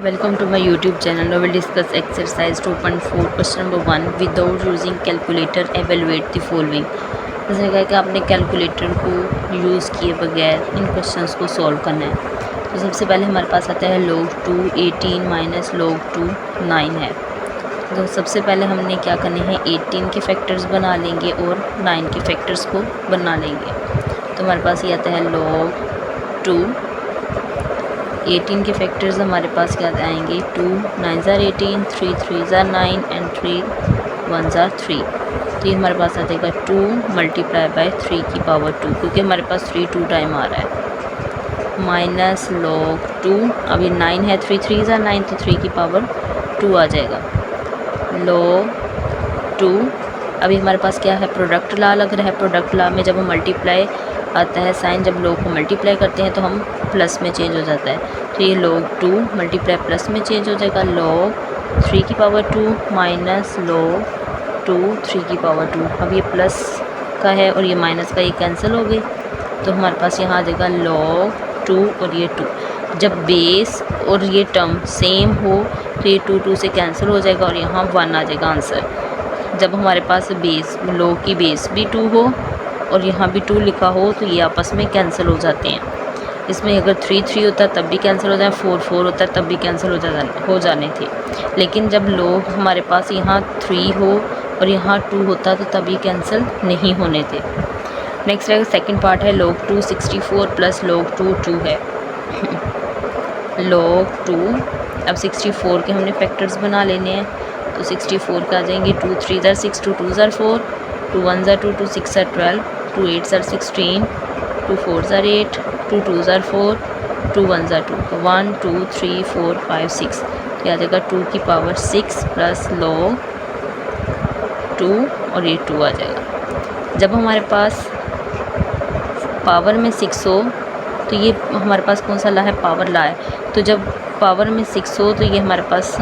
Welcome to my YouTube channel. Now we'll discuss exercise 2.4 question number 1. Without using calculator evaluate the following. जैसे कहा कि आपने calculator को use किए बगैर इन क्वेश्चंस को सॉल्व करना है। तो सबसे पहले हमारे पास आता है log 2 18 माइनस log 2 9 है। तो सबसे पहले हमने क्या करने हैं, 18 के फैक्टर्स बना लेंगे और 9 के फैक्टर्स को बना लेंगे। तो हमारे पास ये आता है log 2 18 के फैक्टर्स हमारे पास क्या आएंगे, 2 9 ज़ार 18, 3 3 ज़ार 9 एंड 3 1 ज़ार 3। तो ये हमारे पास आ जाएगा 2 मल्टीप्लाई बाय 3 की पावर 2, क्योंकि हमारे पास 3 2 टाइम आ रहा है। माइनस log 2, अभी 9 है, 3 3 ज़ार 9 तो 3 की पावर 2 आ जाएगा। log 2, अभी हमारे पास क्या है, प्रोडक्ट ला लग रहा है। प्रोडक्ट ला में जब हम मल्टीप्लाई आता है साइन, जब log को मल्टीप्लाई करते हैं तो हम प्लस में चेंज हो जाता है। तो ये log 2 मल्टीप्लाई प्लस में चेंज हो जाएगा। log 3 की पावर 2 माइनस log 2 3 की पावर 2। अब ये प्लस का है और ये माइनस का, ये कैंसिल हो गए। तो हमारे पास यहाँ आ जाएगा log 2 और ये 2। जब बेस और ये टर्म सेम हो तो ये 2 2 से कैंसिल हो जाएगा और यहाँ 1 आ जाएगा आंसर। जब हमारे पास बेस log की बेस भी 2 हो और यहाँ भी 2 लिखा हो तो ये आपस में कैंसिल हो जाते हैं। इसमें अगर 3 3 होता तब भी कैंसिल हो जाए, 4 4 होता तब भी कैंसिल हो जाने थे। लेकिन जब log हमारे पास यहाँ 3 हो और यहाँ 2 होता तो तभी कैंसिल नहीं होने थे। नेक्स्ट है सेकंड पार्ट है log 2 64 प्लस log 2 2 है। log 2, अब 64 के हमने फैक्टर्स बना लेने हैं। तो 64 का आ जाएंगे 2 3 ज़ार 6, 2 2 ज़ार 4, 2 1 ज़ार 2, 2 6 ज़ार 12, 2 8 ज़ार 16, 2 4 ज़ार 8, 2 2 ज़ार 4, 2 1 ज़ार 2, 1 2 3 4 5 6। तो आ जाएगा 2 की पावर 6 प्लस log 2 और ये 2 आ जाएगा। जब हमारे पास पावर में 6 हो तो ये हमारे पास कौन सा ला है, पावर ला है। तो जब पावर में 6 हो तो ये हमारे पास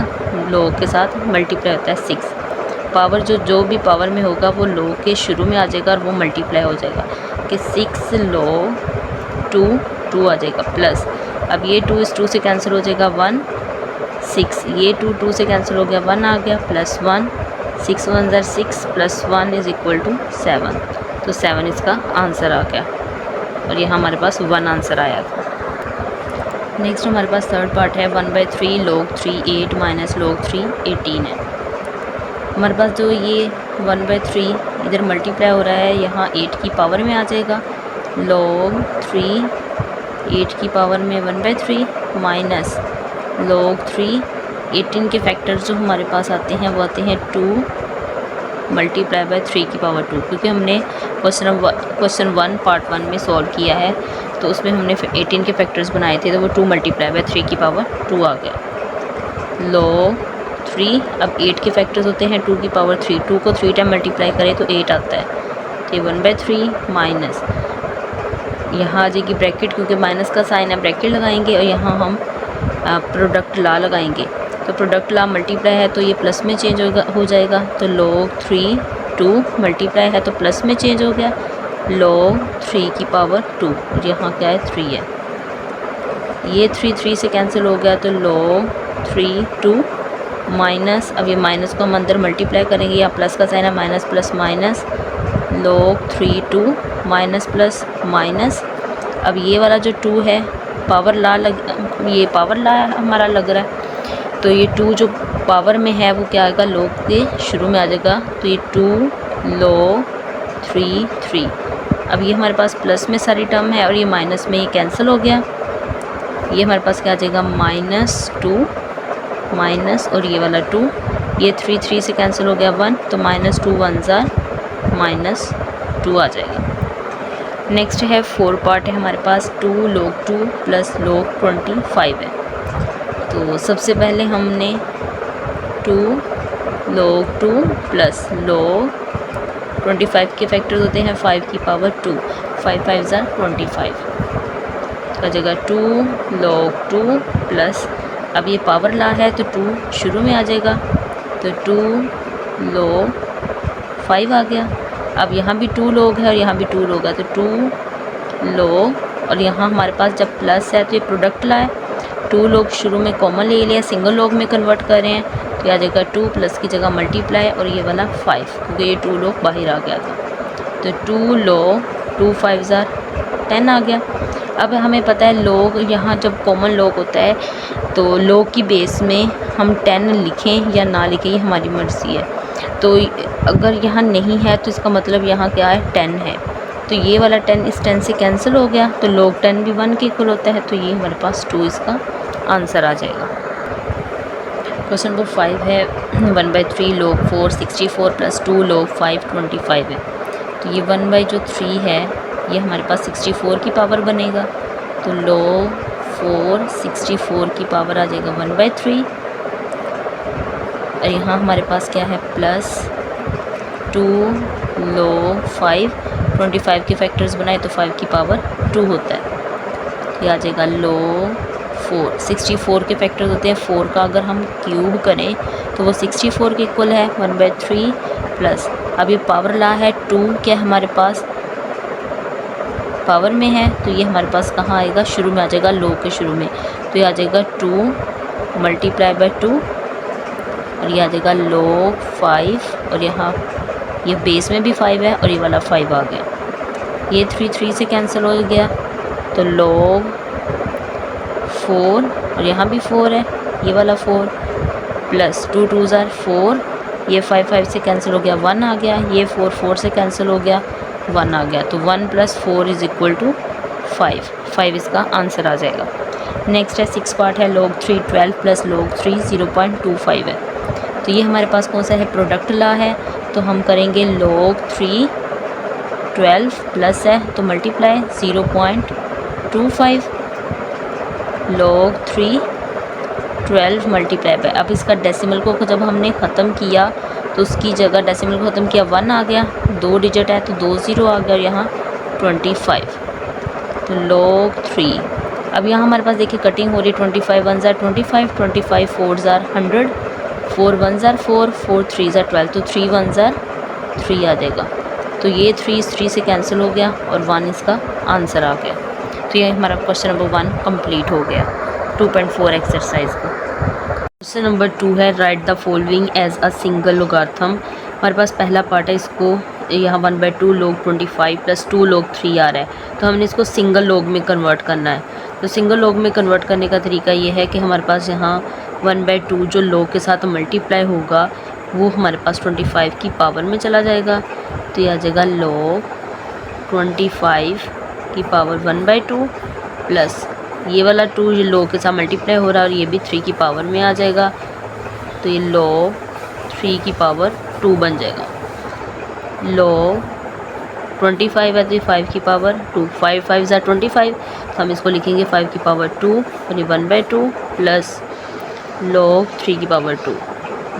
log के साथ मल्टीप्लाई होता है 6। पावर जो भी पावर में होगा वो log के शुरू में आ जाएगा और वो मल्टीप्लाई हो जाएगा कि 6 log 2 2 आ जाएगा प्लस, अब ये 2 इस 2 से कैंसिल हो जाएगा 1 6, ये 2 2 से कैंसिल हो गया 1 आ गया प्लस 1, 6 1 ज़ार 6 प्लस 1 इज़ इक्वल टू 7। तो 7 इसका आंसर आ गया और ये हमारे पास 1 आंसर आया था। नेक्स्ट हमारे पास थर्ड पार्ट है 1/3 log 3 8 माइनस log 3 18 है। हमारे पास जो ये 1/3 इधर मल्टीप्लाई हो रहा है, यहाँ 8 की पावर में आ जाएगा। log 3 8 की पावर में 1/3 माइनस log 3 18 के फैक्टर्स जो हमारे पास आते हैं वो आते हैं 2 मल्टीप्लाई बाय 3 की पावर 2, क्योंकि हमने क्वेश्चन 1 पार्ट 1 में सॉल्व किया है तो उसमें हमने 18 के फैक्टर्स बनाए थे तो वो 2 मल्टीप्लाई बाय 3 की पावर 2 आ गया। log 3, अब 8 के फैक्टर्स होते हैं 2 की पावर 3, 2 को 3 टाइम मल्टीप्लाई करें तो 8 आता है। तो ये 1/3 माइनस, यहाँ आ जाएगी ब्रैकेट, क्योंकि माइनस का साइन है ब्रैकेट लगाएंगे और यहाँ हम प्रोडक्ट ला लगाएंगे। तो प्रोडक्ट ला मल्टीप्लाई है तो ये प्लस में चेंज हो जाएगा। तो log 3 2 मल्टीप्लाई है तो प्लस में चेंज हो गया, log 3 की पावर 2 और यहाँ क्या है 3 है, ये 3 3 से कैंसिल हो गया। तो log 3 2 माइनस, अब ये माइनस को हम अंदर मल्टीप्लाई करेंगे, यहाँ प्लस का साइन है minus plus minus, log 3 2 minus plus minus. अब ये वाला जो 2 है पावर ला ये पावर ला हमारा लग रहा है, तो ये 2 जो पावर में है वो क्या आएगा, log के शुरू में आ जाएगा। तो ये 2 log 3 3। अब ये हमारे पास प्लस में सारी टर्म है और ये माइनस में ये कैंसिल हो गया। ये हमारे पास क्या आ जाएगा -2 माइनस और ये वाला 2, ये 3 3 से कैंसिल हो गया 1, तो -2 1 ज़ार -2 आ जाएगा। नेक्स्ट है 4 पार्ट है हमारे पास 2 log 2 प्लस log 25 है। तो सबसे पहले हमने 2 log 2 प्लस log 25 के फैक्टर्स होते हैं 5 की पावर 2, 5 5 ज़ार 25 का जगह 2 log 2 प्लस, अब ये पावर ला है तो 2 शुरू में आ जाएगा, तो 2 log 5 आ गया। अब यहाँ भी 2 log है और यहाँ भी 2 log है, तो 2 log और यहाँ हमारे पास जब प्लस है तो ये प्रोडक्ट ला है 2 लोग शुरू में कॉमन ले लिया, सिंगल लोग में कन्वर्ट कर रहे हैं, तो आ जाएगा 2 प्लस की जगह मल्टीप्लाई और ये वाला 5, क्योंकि ये 2 लोग बाहर आ गया था। तो 2 लोग 2 5 ज़ार 10 आ गया। अब हमें पता है लोग यहाँ जब कॉमन लोग होता है तो लोग की बेस में हम 10 लिखें या ना लिखें, ये हमारी मर्ज़ी है। तो अगर यहाँ नहीं है तो इसका मतलब यहाँ क्या है, 10 है। तो ये वाला 10 इस 10 से कैंसिल हो गया, तो लोग 10 भी 1 के इक्वल होता है, तो ये हमारे पास 2 इसका आंसर आ जाएगा। क्वेश्चन नंबर 5 है 1/3 log 4 64 + 2 log 5 25 है। तो ये 1/3 है, ये हमारे पास 64 की पावर बनेगा, तो log 4 64 की पावर आ जाएगा 1/3। और यहाँ हमारे पास क्या है, प्लस 2 log 5 25 के फैक्टर्स बनाए तो 5 की पावर 2 होता है, ये आ जाएगा log 4। 64 के फैक्टर्स होते हैं, 4 का अगर हम क्यूब करें तो वो 64 के इक्वल है 1/3 प्लस, अब ये पावर ला है 2 क्या हमारे पास पावर में है, तो ये हमारे पास कहाँ आएगा, शुरू में आ जाएगा, log के शुरू में, तो ये आ जाएगा 2 × 2 और ये आ जाएगा log 5 और यहाँ ये बेस में भी 5 है और ये वाला 5 आ गया, ये 3 से कैंसिल हो गया, तो log 4 और यहाँ भी 4 है, ये वाला 4 प्लस 2 2 ज़ार 4, ये 5 से कैंसिल हो गया, 1 आ गया, ये 4 से कैंसिल हो गया, 1 आ गया, तो 1 + 4 = 5 इसका आंसर आ जाएगा। नेक्स्ट है 6 पार्ट है log 3 12 + log 3 0.25 है। तो ये हमारे पास कौन सा है, प्रोडक्ट ला है, तो हम करेंगे log 3 12 प्लस है तो मल्टीप्लाई 0.25 log 3 12 मल्टीप्लाई बाय, अब इसका डेसिमल को जब हमने ख़त्म किया तो उसकी जगह डेसिमल को ख़त्म किया 1 आ गया, 2 डिजिट है तो 2 0 आ गया, यहाँ 25, तो log 3। अब यहाँ हमारे पास देखिए कटिंग हो रही है, 25 1 ज़ार 25, 25 4 ज़ार 100, 4 1 ज़ार 4, 4 3 ज़ार 12, तो 3 1 ज़ार 3 आ जाएगा, तो ये 3 से कैंसिल हो गया और 1 इसका आंसर आ गया। तो ये हमारा क्वेश्चन नंबर 1 कंप्लीट हो गया 2.4 एक्सरसाइज का। क्वेश्चन नंबर 2 है write the following as a single logarithm. हमारे पास पहला पार्ट है, इसको यहाँ 1/2 log 25 + 2 log 3 आ रहा है, तो हमने इसको सिंगल लॉग में कन्वर्ट करना है। तो सिंगल लॉग में कन्वर्ट करने का तरीका ये है कि हमारे पास यहाँ 1/2 जो log के साथ मल्टीप्लाई होगा वो हमारे पास 25 की पावर में चला जाएगा, तो ये आ जाएगा log 25 की पावर 1/2 प्लस ये वाला 2 ये log के साथ मल्टीप्लाई हो रहा है और ये भी 3 की पावर में आ जाएगा, तो ये log 3 की पावर 2 बन जाएगा। log 25 है तो 5 की पावर 2, 5 5 ज़ार 25, तो हम इसको लिखेंगे 5 की पावर 2 और ये 1/2 प्लस log 3 की पावर 2,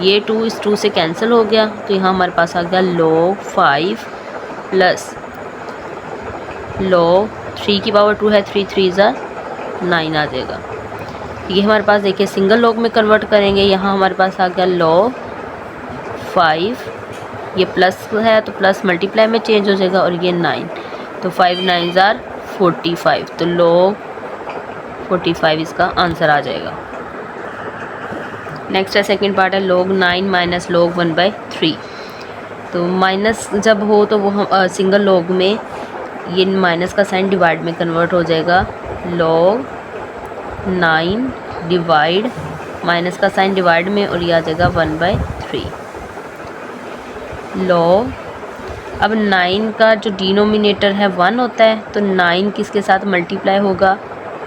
ये 2 इस 2 से कैंसिल हो गया, तो यहाँ हमारे पास आ गया log 5 प्लस log 3 की पावर 2 है, 3 3 ज़ार 9 आ जाएगा। ये हमारे पास देखिए सिंगल लॉग में कन्वर्ट करेंगे, यहाँ हमारे पास आ गया log 5, ये प्लस है तो प्लस मल्टीप्लाई में चेंज हो जाएगा और ये 9, तो 5 9 ज़ार 45, तो log 45 इसका आंसर आ जाएगा। नेक्स्ट है सेकंड पार्ट है log 9 - log 1/3। तो माइनस जब हो तो वो हम सिंगल लॉग में ये माइनस का साइन डिवाइड में कन्वर्ट हो जाएगा, log 9 डिवाइड माइनस का साइन डिवाइड में और ये आ जाएगा 1/3 log। अब 9 का जो डिनोमिनेटर है 1 होता है, तो 9 किसके साथ मल्टीप्लाई होगा,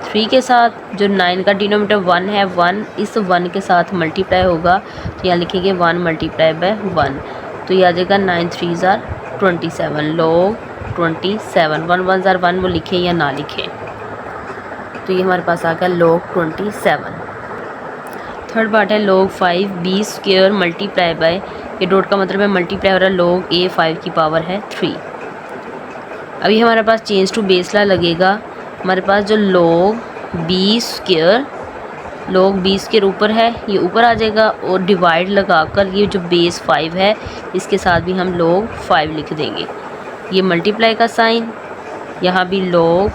3 के साथ। जो 9 का डिनोमिनेटर 1 है, 1 इस 1 के साथ मल्टीप्लाई होगा, तो यहाँ लिखेंगे 1 × 1, तो ये आ जाएगा 9 3 ज़ार 27 log 27, 1 1 ज़ार 1 वो लिखें या ना लिखें, तो ये हमारे पास आ गया log 27। थर्ड पार्ट है log 5 b² मल्टीप्लाई बाय, ये डॉट का मतलब है मल्टीप्लाई हो रहा है log a 5 की पावर है 3। अभी हमारे पास चेंज टू बेस ला लगेगा, हमारे पास जो log b² ऊपर है ये ऊपर आ जाएगा और डिवाइड लगाकर ये जो बेस 5 है इसके साथ भी हम log 5 लिख देंगे, ये मल्टीप्लाई का साइन, यहाँ भी log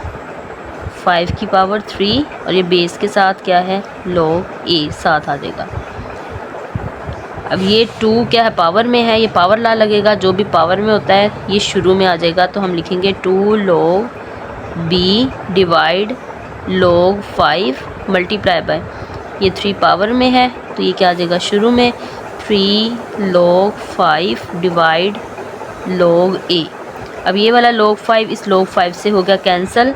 5 की पावर 3 और ये बेस के साथ क्या है log a साथ आ जाएगा। अब ये 2 क्या है पावर में है, ये पावर ला लगेगा, जो भी पावर में होता है ये शुरू में आ जाएगा। तो हम लिखेंगे 2 log b divide log 5 multiply by, ये 3 पावर में है तो ये क्या आ जाएगा शुरू में 3 log 5 डिवाइड log a। अब ये वाला log 5 इस log 5 से हो गया कैंसिल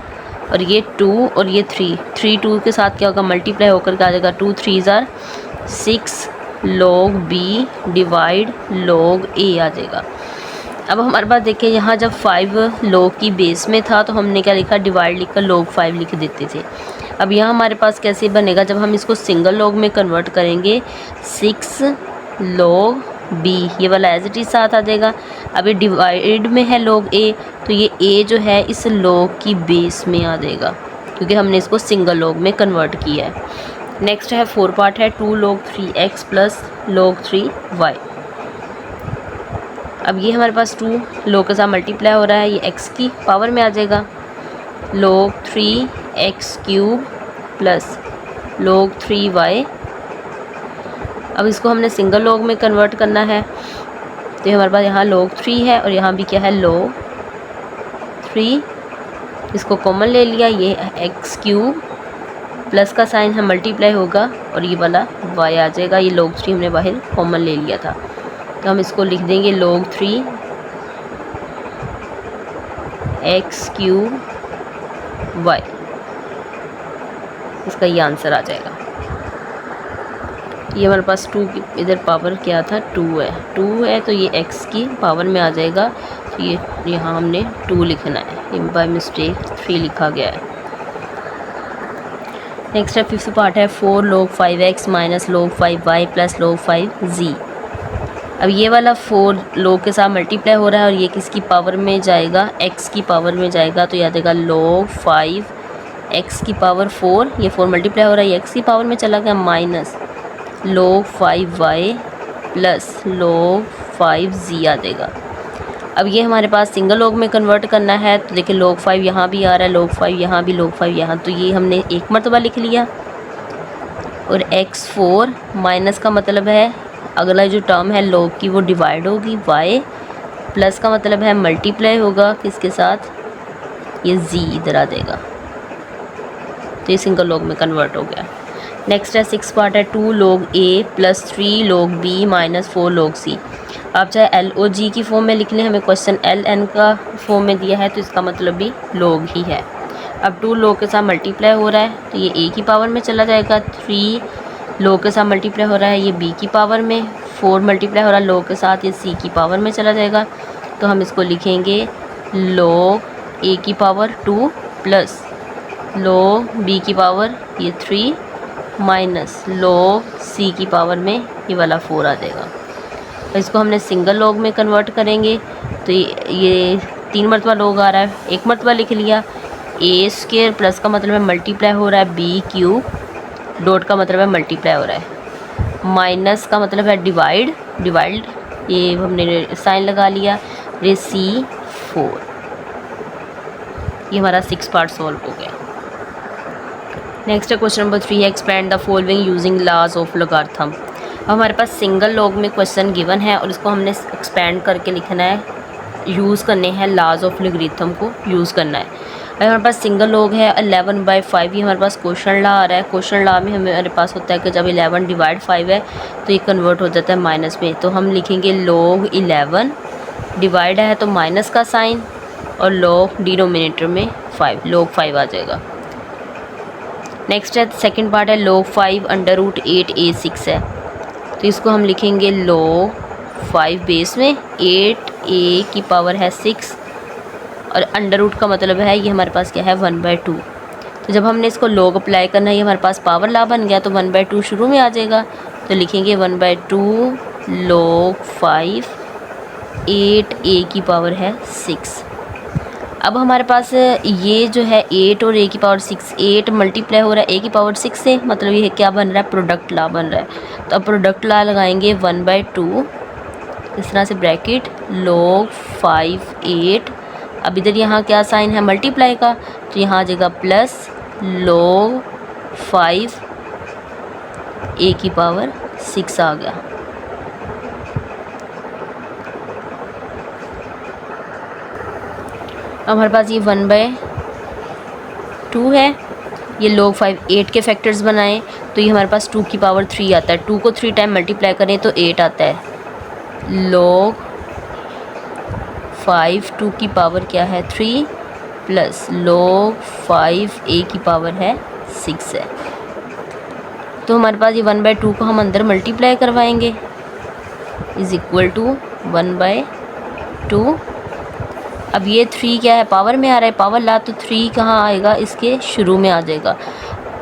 और ये 2 और ये 3 2 के साथ क्या होगा मल्टीप्लाई होकर के आ जाएगा 2 3 ज़ार 6 log b divide log a आ जाएगा। अब हमारे पास देखिए यहाँ जब 5 log की बेस में था तो हमने क्या लिखा डिवाइड लिखकर log 5 लिख देते थे। अब यहाँ हमारे पास कैसे बनेगा जब हम इसको सिंगल log में कन्वर्ट करेंगे 6 log b ये वाला एज इट इज साथ आ जाएगा। अब ये डिवाइड में है log a तो ये a जो है इस log की बेस में आ जाएगा क्योंकि हमने इसको सिंगल log में कन्वर्ट किया है। नेक्स्ट है 4 पार्ट है 2 log 3x plus log 3y। अब ये हमारे पास 2 log के साथ मल्टीप्लाई हो रहा है, ये x की पावर में आ जाएगा log 3x cube plus log 3y। अब इसको हमने सिंगल log में कन्वर्ट करना है तो हमारे पास यहाँ log 3 है और यहाँ भी क्या है log 3, इसको कॉमन ले लिया, ये x क्यूब प्लस का साइन है मल्टीप्लाई होगा और ये वाला y आ जाएगा। ये log 3 हमने बाहर कॉमन ले लिया था तो हम इसको लिख देंगे log 3 x क्यूब y, इसका ये आंसर आ जाएगा। ये हमारे पास 2 की इधर पावर क्या था 2 है तो ये x की पावर में आ जाएगा तो ये यहाँ हमने 2 लिखना है, ये बाय मिस्टेक 3 लिखा गया है। नेक्स्ट है 5th पार्ट है 4 log 5x minus log 5y plus log 5z। अब ये वाला 4 log के साथ मल्टीप्लाई हो रहा है और ये किसकी पावर में जाएगा x की पावर में जाएगा तो याद आएगा log 5 x की पावर 4, ये 4 मल्टीप्लाई हो रहा है ये x की पावर में चला गया minus log 5y plus log 5z आ जाएगा। अब ये हमारे पास सिंगल log में कन्वर्ट करना है तो देखिए log 5 यहाँ भी आ रहा है, log 5 यहाँ भी, log 5 यहाँ, तो ये हमने एक मरतबा लिख लिया। और x4 माइनस का मतलब है अगला जो टर्म है log की वो डिवाइड होगी, y प्लस का मतलब है मल्टीप्लाई होगा किसके साथ, ये z इधर आ जाएगा तो ये सिंगल log में कन्वर्ट हो गया। नेक्स्ट है 6 पार्ट है 2 log a plus 3 log b minus 4 log c। आप चाहे एल ओ जी की फॉर्म में लिख लें, हमें क्वेश्चन एल एन का फॉर्म में दिया है तो इसका मतलब भी log ही है। अब 2 log के साथ मल्टीप्लाई हो रहा है तो ये a की पावर में चला जाएगा, 3 log के साथ मल्टीप्लाई हो रहा है ये b की पावर में, 4 मल्टीप्लाई हो रहा है log के साथ ये c की पावर में चला जाएगा तो हम इसको लिखेंगे log a की पावर 2 प्लस log b की पावर ये 3 माइनस log c की पावर में ये वाला 4 आ जाएगा। इसको हमने सिंगल log में कन्वर्ट करेंगे तो ये 3 मरतबा log आ रहा है, एक मरतबा लिख लिया, a स्क्वायर प्लस का मतलब है मल्टीप्लाई हो रहा है b क्यूब, डॉट का मतलब है मल्टीप्लाई हो रहा है, माइनस का मतलब है डिवाइड, ये हमने साइन लगा लिया, ये c4। ये हमारा 6 पार्ट सॉल्व हो गया। नेक्स्ट है क्वेश्चन नंबर 3 है expand the following using laws of logarithm. अब हमारे पास सिंगल log में क्वेश्चन गिवन है और इसको हमने एक्सपेंड करके लिखना है, यूज़ करने हैं लॉज ऑफ लोगारिथम को यूज़ करना है। अब हमारे पास सिंगल log है 11/5, ये हमारे पास क्वेश्चन लॉ आ रहा है। क्वेश्चन लॉ में हमारे पास होता है कि जब 11 डिवाइड 5 है तो ये कन्वर्ट हो जाता है माइनस में, तो हम लिखेंगे log 11, डिवाइड है तो माइनस का साइन और log डिनोमिनेटर में 5, log 5 आ जाएगा। नेक्स्ट है सेकंड पार्ट है log 5 √8a6 है तो इसको हम लिखेंगे log 5 बेस में 8a की पावर है 6 और अंडर रूट का मतलब है ये हमारे पास क्या है 1/2। तो जब हमने इसको log अप्लाई करना है ये हमारे पास पावर ला बन गया तो 1/2 शुरू में आ जाएगा तो लिखेंगे 1/2 log 5 8a की पावर है 6। अब हमारे पास ये जो है 8 और a की पावर 6, 8 मल्टीप्लाई हो रहा है a की पावर 6 से, मतलब ये क्या बन रहा है प्रोडक्ट ला बन रहा है। तो अब प्रोडक्ट ला लगाएंगे 1/2 इस तरह से ब्रैकेट log 5 8। अब इधर यहाँ क्या साइन है मल्टीप्लाई का तो यहाँ आ जाएगा प्लस log 5 a की पावर 6 आ गया। अब हमारे पास ये 1/2 है, ये log 5 8 के फैक्टर्स बनाएं तो ये हमारे पास 2 की पावर 3 आता है। 2 को 3 टाइम मल्टीप्लाई करें तो 8 आता है। log 5 2 की पावर क्या है 3 प्लस log 5 a की पावर है 6 है। तो हमारे पास ये 1/2 को हम अंदर मल्टीप्लाई करवाएंगे इज़ इक्वल टू 1/2। अब ये 3 क्या है पावर में आ रहा है, पावर ला तो 3 कहाँ आएगा, इसके शुरू में आ जाएगा।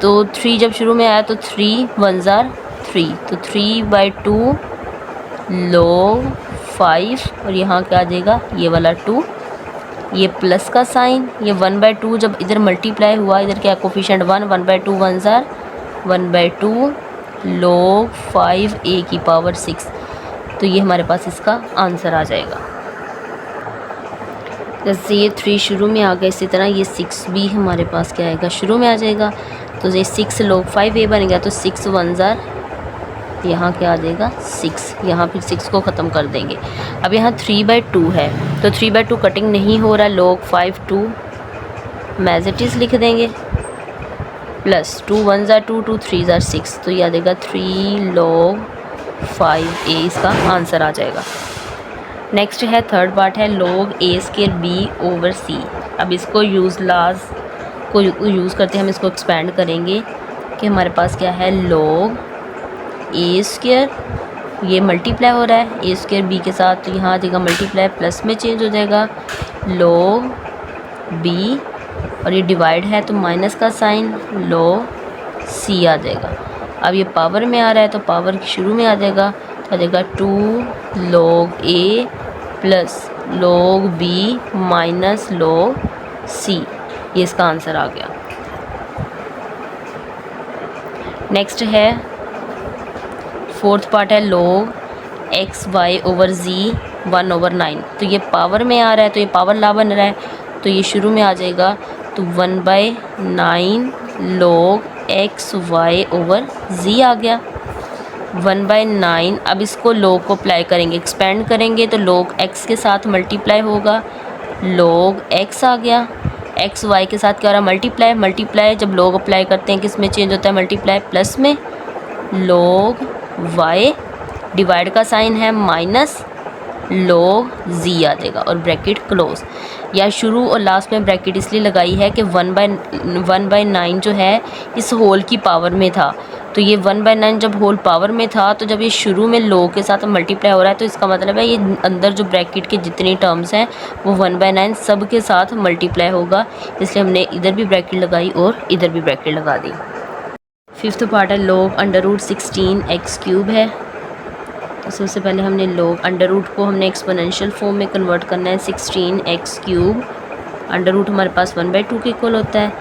तो 3 जब शुरू में आया तो 3 1 ज़ार 3, तो 3/2 log 5 और यहाँ क्या आ जाएगा ये वाला 2, ये प्लस का साइन, ये 1/2 जब इधर मल्टीप्लाई हुआ, इधर क्या कोफिशिएंट 1, 1/2 1 ज़ार 1/2 log 5 a की पावर 6। तो ये हमारे पास इसका आंसर आ जाएगा। जैसे ये 3 शुरू में आ गया, इसी तरह ये 6 भी हमारे पास क्या आएगा शुरू में आ जाएगा। तो ये 6 log 5 a बन गया, तो 6 1 ज़ार यहाँ क्या आ जाएगा 6, यहाँ फिर 6 को ख़त्म कर देंगे। अब यहाँ 3/2 है, तो 3/2 कटिंग नहीं हो रहा, log 5 2 एज इट इज़ लिख देंगे प्लस 2 1 ज़ार 2 2 3 ज़ार 6, तो ये आ जाएगा 3 log 5 a, इसका आंसर आ जाएगा। नेक्स्ट है थर्ड पार्ट है log a² b over c। अब इसको यूज़ करते हम इसको एक्सपेंड करेंगे कि हमारे पास क्या है log a², ये मल्टीप्लाई हो रहा है a² b के साथ, तो यहाँ आ जाएगा मल्टीप्लाई प्लस में चेंज हो जाएगा log b, और ये डिवाइड है तो माइनस का साइन log c आ जाएगा। अब ये पावर में आ रहा है तो पावर शुरू में आ जाएगा, तो आ जाएगा 2 log a plus log b minus log c, ये इसका आंसर आ गया। नेक्स्ट है फोर्थ पार्ट है log x y over z 1/9। तो ये पावर में आ रहा है तो ये पावर ला बन रहा है, तो ये शुरू में आ जाएगा, तो 1/9 log x y over z आ गया 1/9। अब इसको log को अप्लाई करेंगे, एक्सपेंड करेंगे तो log x के साथ मल्टीप्लाई होगा, log x आ गया, x y के साथ क्या हो रहा है मल्टीप्लाई जब log अप्लाई करते हैं किस में चेंज होता है मल्टीप्लाई प्लस में, log y डिवाइड का साइन है माइनस log z आ जाएगा और ब्रैकेट क्लोज। या शुरू और लास्ट में ब्रैकेट इसलिए लगाई है कि 1/9 जो है इस होल की पावर में था, तो ये 1/9 जब होल पावर में था, तो जब ये शुरू में log के साथ मल्टीप्लाई हो रहा है तो इसका मतलब है ये अंदर जो ब्रैकेट के जितनी टर्म्स हैं वो 1/9 सब के साथ मल्टीप्लाई होगा, इसलिए हमने इधर भी ब्रैकेट लगाई और इधर भी ब्रैकेट लगा दी। फिफ्थ पार्ट है log √16 x³ है। तो सबसे पहले हमने log अंडर रूट को हमने एक्सपोनेंशियल फॉर्म में कन्वर्ट करना है 16 x³। अंडर रूट हमारे पास 1/2 के इक्वल होता है,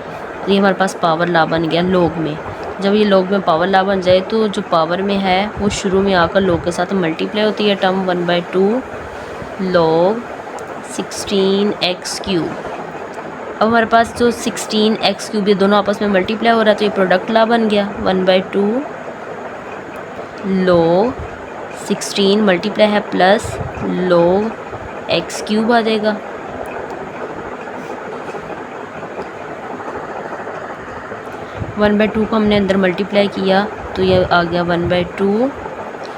ये हमारे पास पावर ला बन गया log में। जब ये log में पावर ला बन जाए तो जो पावर में है वो शुरू में आकर log के साथ मल्टीप्लाई होती है टर्म 1/2 log 16 x³। अब हमारे पास जो 16 x³ ये दोनों आपस में मल्टीप्लाई हो रहा है तो ये प्रोडक्ट ला बन गया 1/2 log 16 मल्टीप्लाई है प्लस log x³ आ जाएगा। वन बाई टू को हमने अंदर मल्टीप्लाई किया तो ये आ गया 1/2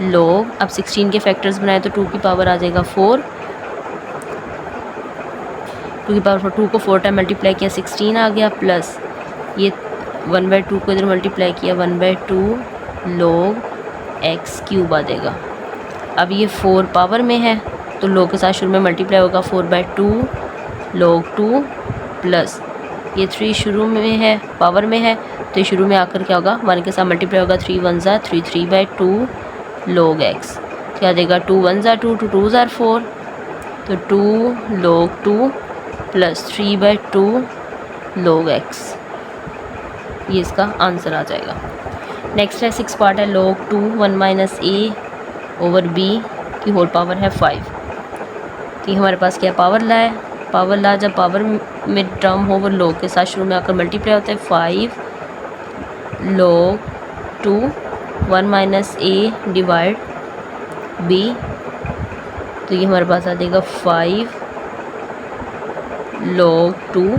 log, अब 16 के फैक्टर्स बनाए तो 2 की पावर आ जाएगा 4, 2 की पावर 2 को 4 टाइम मल्टीप्लाई किया 16 आ गया, प्लस ये 1/2 को इधर मल्टीप्लाई किया 1/2 log x³ आ जाएगा। अब ये 4 पावर में है तो log के साथ शुरू में मल्टीप्लाई होगा 4/2 log 2 प्लस ये 3 शुरू में है पावर में है तो ये शुरू में आकर क्या होगा 1 के साथ मल्टीप्लाई होगा 3 1 ज़ा 3 3/2 log x, क्या आ जाएगा 2 1 ज़ा 2 2 2 ज़ा 4, तो 2 log 2 प्लस 3/2 log x, ये इसका आंसर आ जाएगा। नेक्स्ट है 6 पार्ट है log 2 1 minus a over b की होल पावर है 5। तो ये हमारे पास क्या पावर ला है पावर ला जब पावर में टर्म हो वो log के साथ शुरू में आकर मल्टीप्लाई होता है। 5 log 2 1 minus a divide b, तो ये हमारे पास आ जाएगा 5 log 2,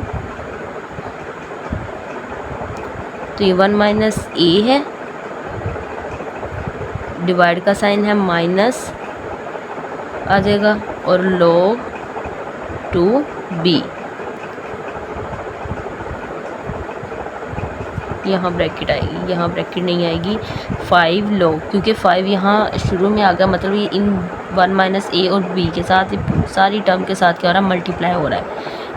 तो ये 1 माइनस a है, डिवाइड का साइन है माइनस आ जाएगा, और log 2b, यहाँ ब्रैकेट आएगी, यहाँ ब्रैकेट नहीं आएगी। 5 log, क्योंकि 5 यहाँ शुरू में आ गया, मतलब ये इन 1 माइनस a और b के साथ सारी टर्म के साथ क्या हो रहा है, मल्टीप्लाई हो रहा है,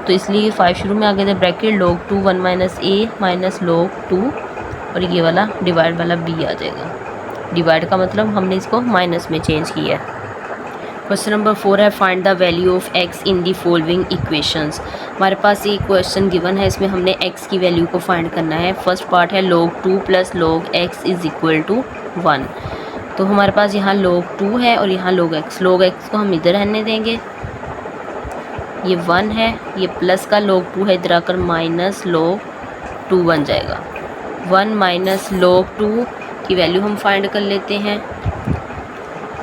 तो इसलिए 5 शुरू में आ गया था। Bracket log 2 1 minus a minus log 2, और ये वाला डिवाइड वाला b आ जाएगा। डिवाइड का मतलब हमने इसको माइनस में चेंज किया है। क्वेश्चन नंबर 4 है find the value of x in the following equations. हमारे पास ये क्वेश्चन गिवन है, इसमें हमने x की वैल्यू को फाइंड करना है। फर्स्ट पार्ट है log 2 plus log x is equal to 1, तो हमारे पास यहाँ log 2 है और यहाँ log x को हम इधर रहने देंगे, ये 1 है, ये प्लस का log 2 है, इधर आकर माइनस log 2 बन जाएगा। 1 माइनस log 2 की वैल्यू हम फाइंड कर लेते हैं।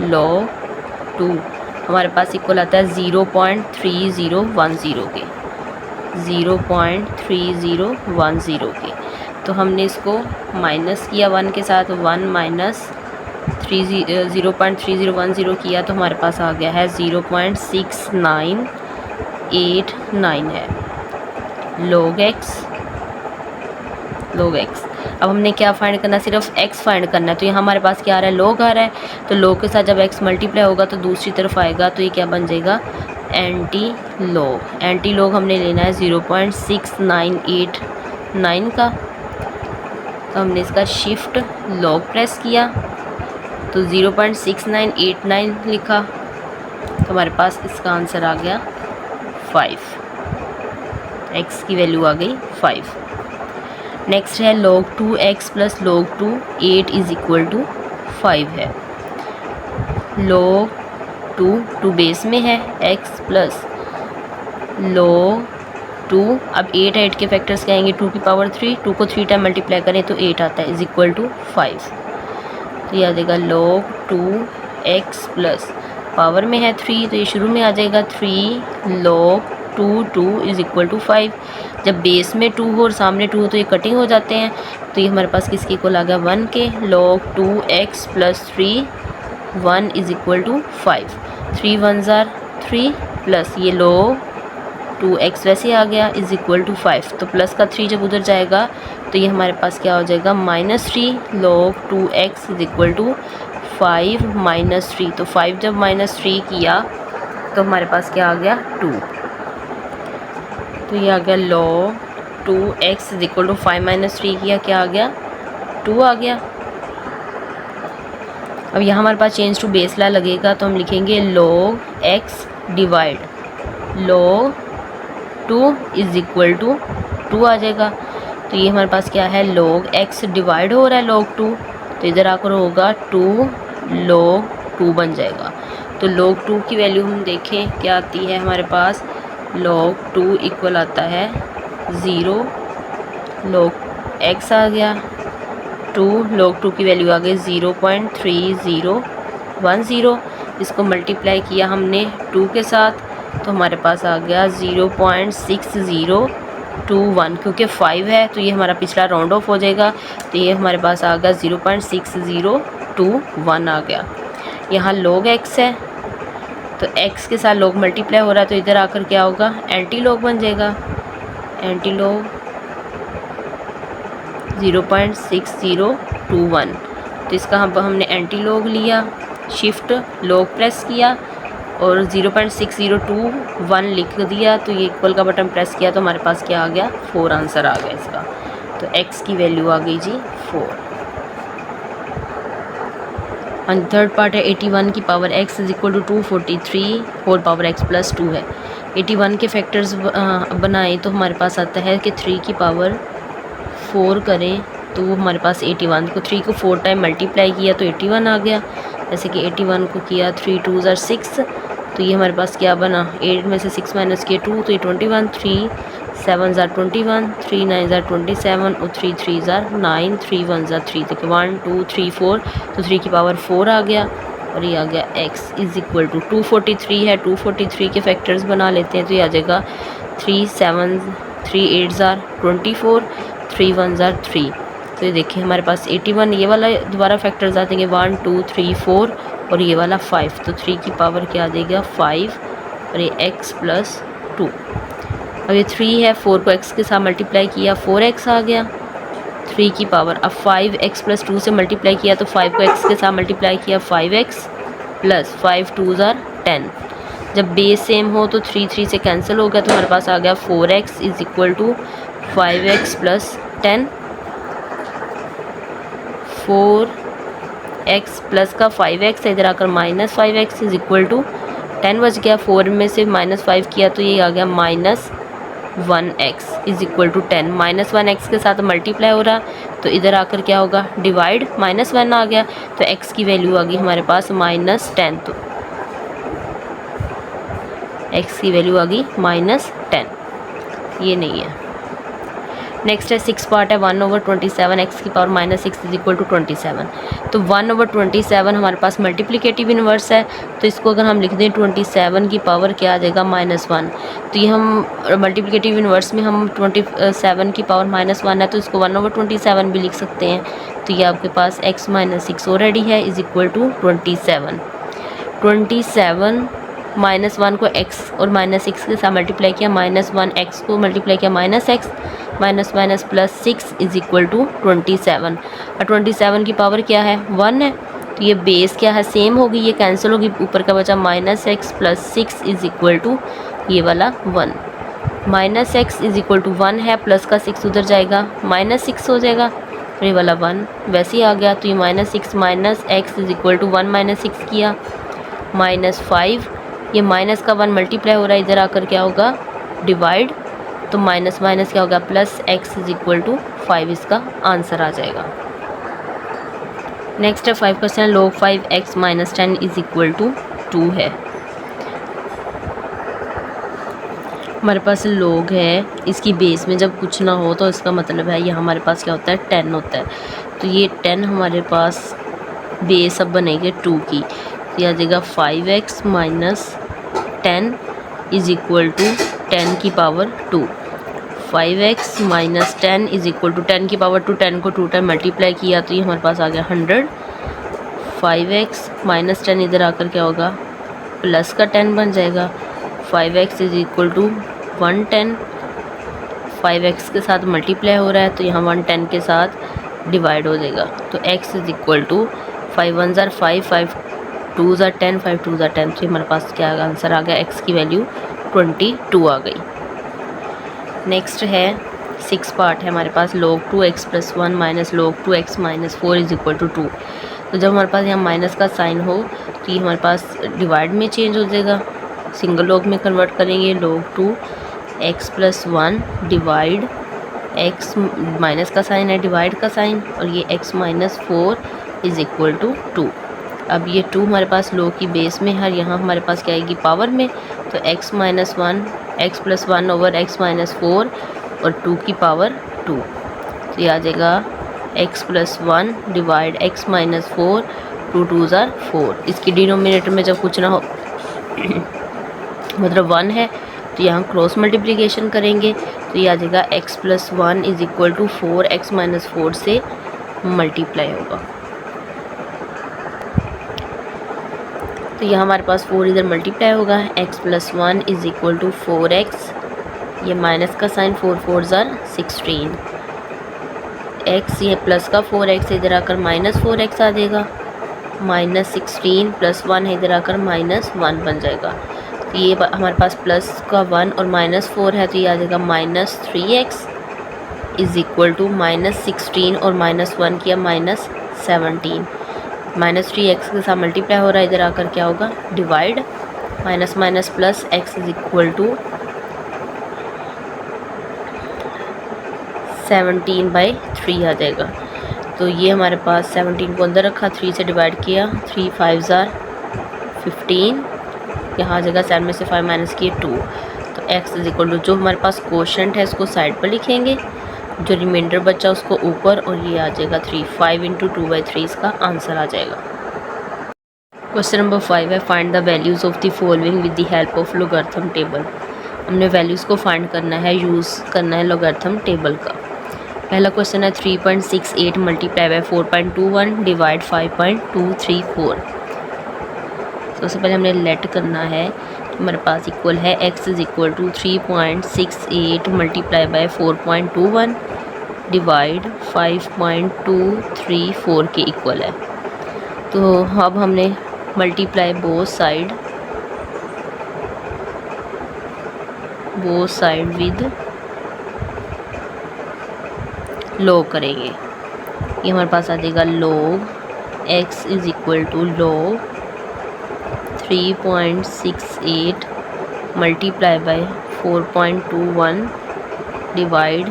log 2 हमारे पास इक्वल आता है 0.3010 के, 0.3010 के, तो हमने इसको माइनस किया 1 के साथ, 1 माइनस 0.3010 किया, तो हमारे पास आ गया है 0.6989 है log x। अब हमने क्या फाइंड करना है, सिर्फ x फाइंड करना है, तो यहाँ हमारे पास क्या आ रहा है, log आ रहा है, तो log के साथ जब x मल्टीप्लाई होगा तो दूसरी तरफ आएगा, तो ये क्या बन जाएगा, एंटी लॉग हमने लेना है 0.6989 का, तो हमने इसका शिफ्ट log प्रेस किया, तो 0.6989 लिखा, तो हमारे पास इसका आंसर आ गया 5, x की वैल्यू आ गई 5। नेक्स्ट है log 2x plus log 2 8 is equal to 5 है। log 2 बेस में है, x प्लस log 2, अब 8 के फैक्टर्स क्या आएंगे, 2 की पावर 3, 2 को 3 टाइम मल्टीप्लाई करें तो 8 आता है, इज़ इक्वल टू 5, तो ये आ जाएगा log 2x प्लस पावर में है 3, तो ये शुरू में आ जाएगा 3 log 2 इज़ इक्वल टू 5। जब बेस में 2 हो और सामने 2 हो तो ये कटिंग हो जाते हैं, तो ये हमारे पास किसकी इक्वल आ गया 1 के, log 2x plus 3 1 is equal to 5, 3 1s are 3 plus ये log 2x वैसे आ गया इज़ इक्वल टू 5, तो प्लस का 3 जब उधर जाएगा तो ये हमारे पास क्या हो जाएगा -3 log 2x is equal to 5 -3, तो 5 जब -3 किया तो हमारे पास क्या आ गया 2, तो ये आ गया log 2x is equal to 5 - 3 किया, क्या आ गया 2 आ गया। अब यहाँ हमारे पास चेंज टू बेस ला लगेगा, तो हम लिखेंगे log x divide log 2 is equal to 2 आ जाएगा, तो ये हमारे पास क्या है log x डिवाइड हो रहा है log 2, तो इधर आकर होगा 2 log 2 बन जाएगा। तो log 2 की वैल्यू हम देखें क्या आती है, हमारे पास log 2 इक्वल आता है 0, log x आ गया 2, log 2 की वैल्यू आ गई 0.3010, इसको मल्टीप्लाई किया हमने 2 के साथ, तो हमारे पास आ गया 0.6021, क्योंकि 5 है तो ये हमारा पिछला राउंड ऑफ हो जाएगा, तो ये हमारे पास आ गया 0.6021 आ गया। यहाँ log x है तो x के साथ log मल्टीप्लाई हो रहा है, तो इधर आकर क्या होगा एंटी लॉग बन जाएगा, एंटी लॉग 0.6021, तो इसका हमने एंटी लॉग लिया, शिफ्ट log प्रेस किया और 0.6021 लिख दिया, तो ये इक्वल का बटन प्रेस किया तो हमारे पास क्या आ गया 4 आंसर आ गया इसका, तो x की वैल्यू आ गई जी 4। और थर्ड पार्ट है 81 की power x is equal to 243 whole power x plus 2 है। 81 के फैक्टर्स बनाएं तो हमारे पास आता है कि 3 की पावर 4 करें तो वो हमारे पास 81 को 3 को 4 टाइम मल्टीप्लाई किया तो 81 आ गया। जैसे कि 81 को किया 3 2s are 6, तो ये हमारे पास क्या बना, 8 में से 6 माइनस किए 2 तो ये 21, 3 7 ज़ार 21, 3 9 ज़ार 27 और 3 3 ज़ार 9, 3 1 ज़ार 3। देखिए 1 2 3 4, तो 3 की पावर 4 आ गया और ये आ गया x इज़ इक्वल टू 243 है। 243 के फैक्टर्स बना लेते हैं तो ये आ जाएगा 3 7 3 8 ज़ार 24, 3 1 ज़ार 3। तो ये देखिए हमारे पास 81, ये वाला दोबारा फैक्टर्स आ जाएंगे 1 2 3 4 और ये वाला 5। तो 3 की पावर क्या आ जाएगा 5 और ये x प्लस 2। अब ये 3 है, 4 को x के साथ मल्टीप्लाई किया 4x आ गया 3 की पावर। अब 5x प्लस 2 से मल्टीप्लाई किया तो 5 को x के साथ मल्टीप्लाई किया 5x प्लस 5 2 ज़ार 10। जब बेस सेम हो तो 3 3 से कैंसिल हो गया तो हमारे पास आ गया 4x is equal to 5x plus 10। 4x plus का 5x इधर आकर minus 5x is equal to 10 बच गया। 4 में से -5 किया तो ये आ गया -1x is equal to 10। -1x के साथ मल्टीप्लाई हो रहा तो इधर आकर क्या होगा डिवाइड, -1 आ गया तो x की वैल्यू आ गई हमारे पास -10। तो x की वैल्यू आ गई -10, ये नहीं है। नेक्स्ट है 6 पार्ट है 1/27 x की पावर -6 इज इक्वल टू 27। तो 1/27 हमारे पास मल्टीप्लिकेटिव इन्वर्स है तो इसको अगर हम लिख दें 27 की पावर क्या आ जाएगा -1। तो ये हम मल्टीप्लिकेटिव इन्वर्स में हम 27 की पावर -1 है तो इसको 1/27 भी लिख सकते हैं। तो ये आपके पास x -6 ऑलरेडी है इज इक्वल टू 27। 27 -1 को x और -6 के साथ मल्टीप्लाई किया, -1x को मल्टीप्लाई किया -x, minus plus 6 is equal to 27। और 27 की पावर क्या है 1 है तो ये बेस क्या है सेम होगी, ये कैंसिल होगी, ऊपर का बचा -x plus 6 is equal to ये वाला 1। -x इज इक्वल टू 1 है, प्लस का 6 उधर जाएगा -6 हो जाएगा और ये वाला 1 वैसे ही आ गया। तो ये -6 minus x is equal to 1 -6 किया -5, ये माइनस का 1 मल्टीप्लाई हो रहा है, इधर आकर क्या होगा डिवाइड, तो माइनस माइनस क्या होगा plus x is equal to 5 इसका आंसर आ जाएगा। नेक्स्ट है 5% log 5x minus 10 is equal to 2 है। हमारे पास log है, इसकी बेस में जब कुछ ना हो तो इसका मतलब है ये हमारे पास क्या होता है 10 होता है। तो ये 10 हमारे पास बेस अब बनेगी 2 की, तो यह आ जाएगा 5x minus 10 is equal to 10 की power 2। 5x minus 10 is equal to 10 की पावर 2, 10 को 2 टाइम मल्टीप्लाई किया तो ये हमारे पास आ गया 100। 5x माइनस 10 इधर आकर क्या होगा प्लस का 10 बन जाएगा। 5x is equal to 110, 5x के साथ मल्टीप्लाई हो रहा है तो यहाँ 110 के साथ डिवाइड हो जाएगा। तो x इज इक्वल टू 5 1 ज़ार 5, 5 2 ज़ार 10, 5 2 ज़ार 10। तो हमारे पास क्या आंसर आ गया x की वैल्यू 22 आ गई। नेक्स्ट है 6 पार्ट है हमारे पास log 2x plus 1 minus log 2x minus 4 is equal to 2। तो जब हमारे पास यहाँ माइनस का साइन हो तो ये हमारे पास डिवाइड में चेंज हो जाएगा, सिंगल log में कन्वर्ट करेंगे। log 2x plus 1 divide x, minus का साइन है डिवाइड का साइन, और ये x minus 4 is equal to 2। अब ये 2 हमारे पास log की बेस में है, यहाँ हमारे पास क्या आएगी पावर में, तो x minus 1 x plus 1 over x minus 4 और 2 की पावर 2। तो ये आ जाएगा x plus 1 divide x minus 4, 2 2 ज़ार 4। इसकी डिनोमिनेटर में जब कुछ ना हो मतलब 1 है तो यहाँ क्रॉस मल्टीप्लिकेशन करेंगे तो ये आ जाएगा x plus 1 is equal to 4x minus 4 से मल्टीप्लाई होगा। तो यहाँ हमारे पास 4 इधर मल्टीप्लाई होगा, x plus 1 is equal to 4x, ये माइनस का साइन 4 4 ज़ार 16, x ये प्लस का 4x इधर आकर माइनस 4x आ जाएगा, माइनस 16 प्लस 1 है इधर आकर माइनस 1 बन जाएगा। तो ये हमारे पास प्लस का 1 और माइनस 4 है तो ये आ जाएगा minus 3x is equal to minus 16 और माइनस 1 किया माइनस 17, माइनस 3x के साथ मल्टीप्लाई हो रहा है, इधर आकर क्या होगा divide, minus minus plus x is equal to 17/3 आ जाएगा। तो ये हमारे पास 17 को अंदर रखा, 3 से डिवाइड किया, 3 5 ज़ार 15 यहाँ आ जाएगा 7 में से 5 माइनस किए 2, तो x इज इक्वल टू जो हमारे पास क्वोशंट है उसको साइड पर लिखेंगे, जो रिमाइंडर बचा उसको ऊपर, और ये आ जाएगा 3। 5 इंटू 2/3 इसका आंसर आ जाएगा। क्वेश्चन नंबर 5 है find the values of the following with the help of logarithm table. हमने वैल्यूज़ को फाइंड करना है, यूज़ करना है लोगरिथम टेबल का। पहला क्वेश्चन है 3.68 मल्टीप्लाई बाय 4.21 डिवाइड 5.234। सबसे पहले हमने लेट करना है, हमारे पास इक्वल है x is equal to 3.68 multiply by 4.21 divide 5.234 के इक्वल है। तो अब हमने multiply both side with log करेंगे। ये हमारे पास आ जाएगा log x is equal to log 3.68 multiply by 4.21 divide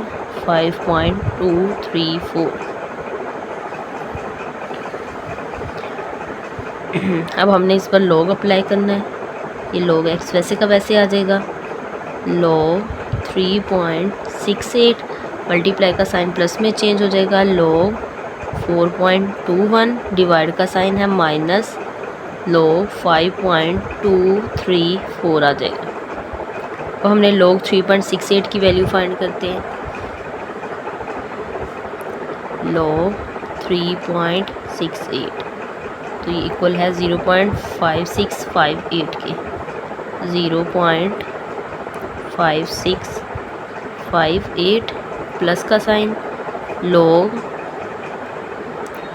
5.234। अब हमने इस पर लॉग अप्लाई करना है। ये लॉग x वैसे का वैसे आ जाएगा, लॉग 3.68 मल्टीप्लाई का साइन प्लस में चेंज हो जाएगा, लॉग 4.21 डिवाइड का साइन है माइनस, लॉग 5.234 आ जाएगा। अब हमने लॉग 3.68 की वैल्यू फाइंड करते हैं। लॉग 3.68 तो ये इक्वल है 0.5658 के, 0.5658 प्लस का साइन, लॉग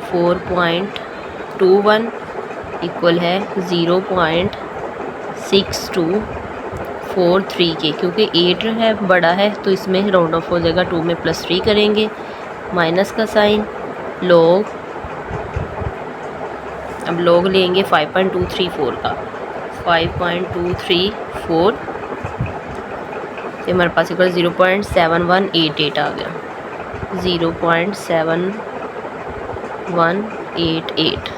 4.21 इक्वल है 0.6243 के, क्योंकि 8 है बड़ा है तो इसमें राउंड ऑफ हो जाएगा, 2 में +3 करेंगे, माइनस का साइन, लॉग, अब लॉग लेंगे 5.234 का, 5.234 तो हमारे पास इक्वल 0.7188 आ गया, 0.7188।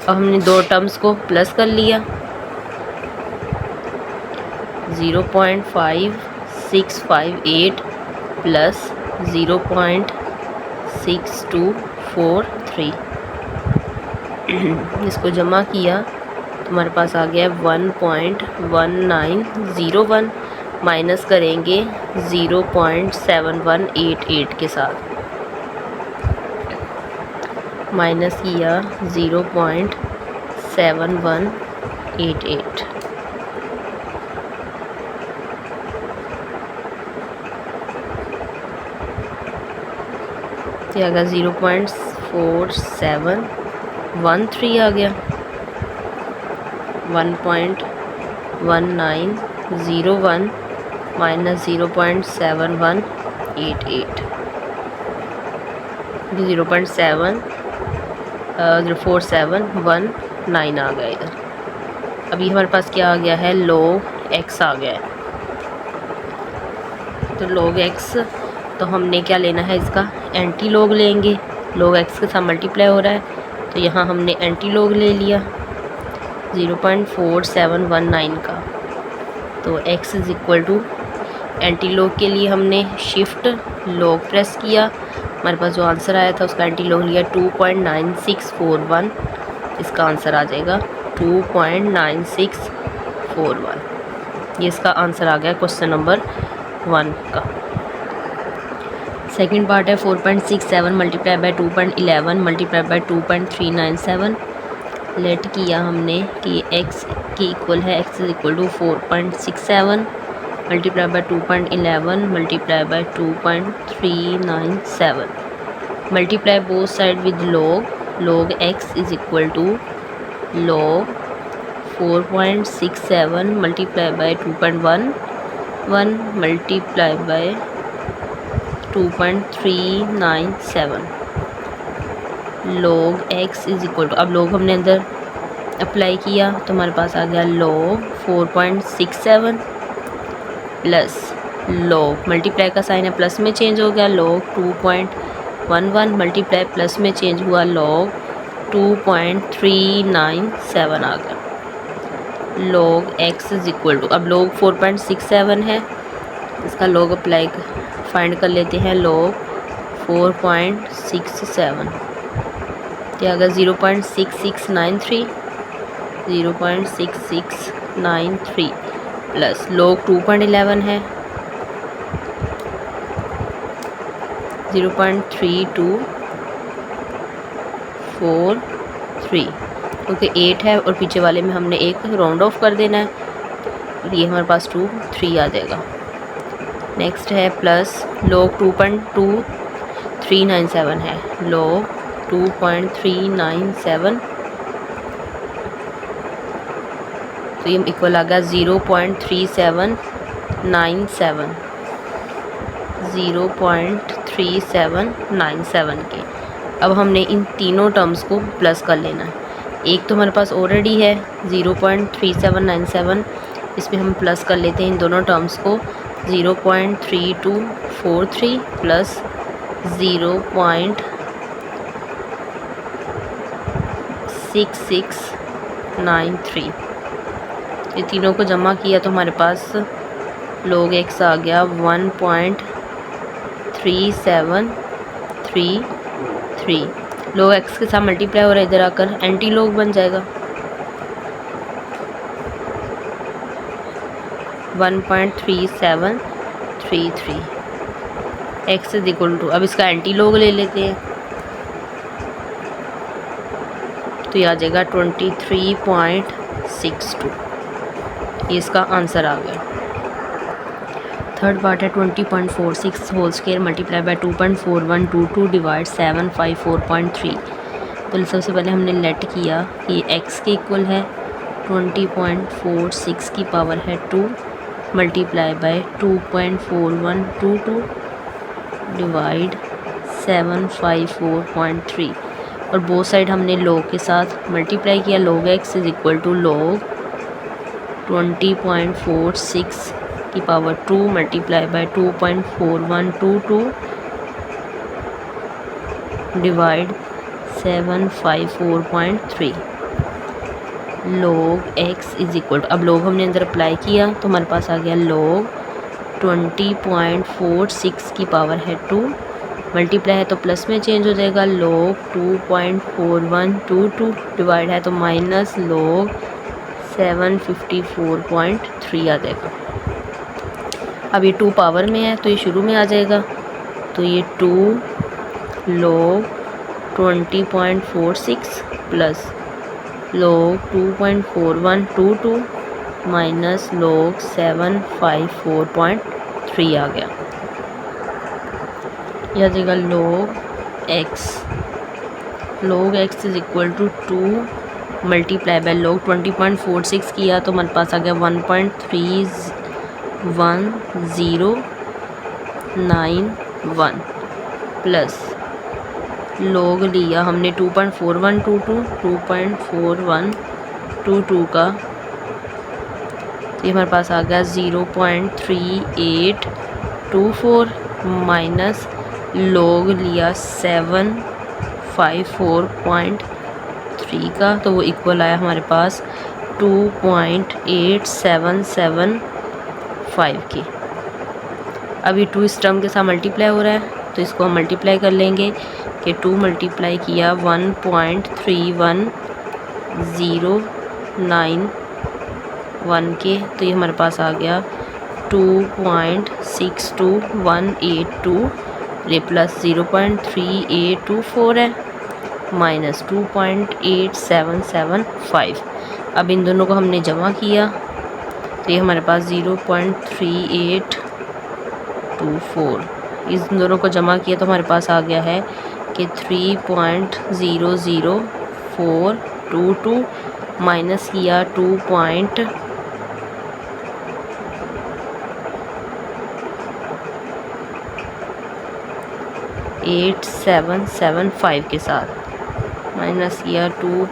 अब हमने दो टर्म्स को प्लस कर लिया, 0.5658 प्लस 0.6243, इसको जमा किया तो हमारे पास आ गया 1.1901, माइनस करेंगे 0.7188 के साथ, माइनस किया 0.7188, तो आ गया 0.4713 आ गया, 1.1901 माइनस 0.7188, 0.4719 आ गया इधर। अभी हमारे पास क्या आ गया है, लॉग x आ गया है। तो लॉग x, तो हमने क्या लेना है, इसका एंटी लॉग लेंगे, लॉग x के साथ मल्टीप्लाई हो रहा है तो यहाँ हमने एंटी लॉग ले लिया 0.4719 का। तो x is equal to anti log के लिए हमने शिफ्ट लॉग प्रेस किया, हमारे पास जो आंसर आया था उसका एंटी लॉग लिया 2.9641, इसका आंसर आ जाएगा 2.9641। ये इसका आंसर आ गया क्वेश्चन नंबर 1 का। सेकंड पार्ट है 4.67 multiply by 2.11 multiply by 2.397। Let किया हमने कि x की इक्वल है, x is equal to 4.67 multiply by 2.11 multiply by 2.397, multiply both side with log, log x is equal to log 4.67 multiply by 2.11 multiply by 2.397, log x is equal to, अब log हमने अंदर apply किया तो हमारे पास आ गया लॉग 4.67 प्लस लॉग, मल्टीप्लाई का साइन है प्लस में चेंज हो गया, लॉग 2.11 मल्टीप्लाई प्लस में चेंज हुआ, लॉग 2.397 आ गया। log x is equal to, अब log 4.67 है, इसका log अप्लाई फाइंड कर लेते हैं। log 4.67 क्या अगर 0.6693 0.6693 प्लस log 2.11 है 0.3243 क्योंकि 8 है और पीछे वाले में हमने एक राउंड ऑफ कर देना है और ये हमारे पास 3 आ जाएगा। नेक्स्ट है प्लस log 2.2397 है, log 2.397 तो ये इक्वल आ गया 0.3797 0.3797 के। अब हमने इन तीनों टर्म्स को प्लस कर लेना है। एक तो हमारे पास ऑलरेडी है 0.3797, इसमें हम प्लस कर लेते हैं इन दोनों टर्म्स को 0.3243 प्लस 0.6693। ये तीनों को जमा किया तो हमारे पास log x आ गया 1.3733। log x के साथ मल्टीप्लाई हो रहा है, इधर आकर एंटी log बन जाएगा 1.3733। x इज इक्वल टू, अब इसका एंटी log ले लेते हैं तो ये आ जाएगा 23.62। ये इसका आंसर आ गया। थर्ड पार्ट है 20.46 whole square multiply by 2.4122 divide 754.3। तो सबसे पहले हमने लेट किया कि x के इक्वल है 20.46 की पावर है 2 मल्टीप्लाई बाय 2.4122 डिवाइड 754.3 और बोथ साइड हमने log के साथ मल्टीप्लाई किया। log x is equal to log 20.46 की power 2 multiply by 2.4122 divide 754.3। log x is equal to, अब log हमने अंदर अप्लाई किया तो हमारे पास आ गया log 20.46 की पावर है 2 मल्टीप्लाई है तो प्लस में चेंज हो जाएगा log 2.4122 डिवाइड है तो माइनस log 754.3 आ जाएगा। अब ये 2 पावर में है तो ये शुरू में आ जाएगा तो ये 2 log 20.46 plus log 2.4122 minus log 754.3 आ गया। यह आ जाएगा log x is equal to 2 multiply by log 20.46 किया तो हमारे पास आ गया 1.31091 प्लस log लिया हमने 2.4122 का तो ये हमारे पास आ गया 0.3824 माइनस log लिया 754.3 का तो वो इक्वल आया हमारे पास 2.8775 के। अब ये 2 इस टर्म के साथ मल्टीप्लाई हो रहा है तो इसको हम मल्टीप्लाई कर लेंगे कि 2 मल्टीप्लाई किया 1.31091 के तो ये हमारे पास आ गया 2.62182 ये प्लस 0.3824 है माइनस 2.8775। अब इन दोनों को हमने जमा किया तो ये हमारे पास 0.3824, इस दोनों को जमा किया तो हमारे पास आ गया है कि 3.00422 माइनस किया 2.8775 के साथ माइनस किया 2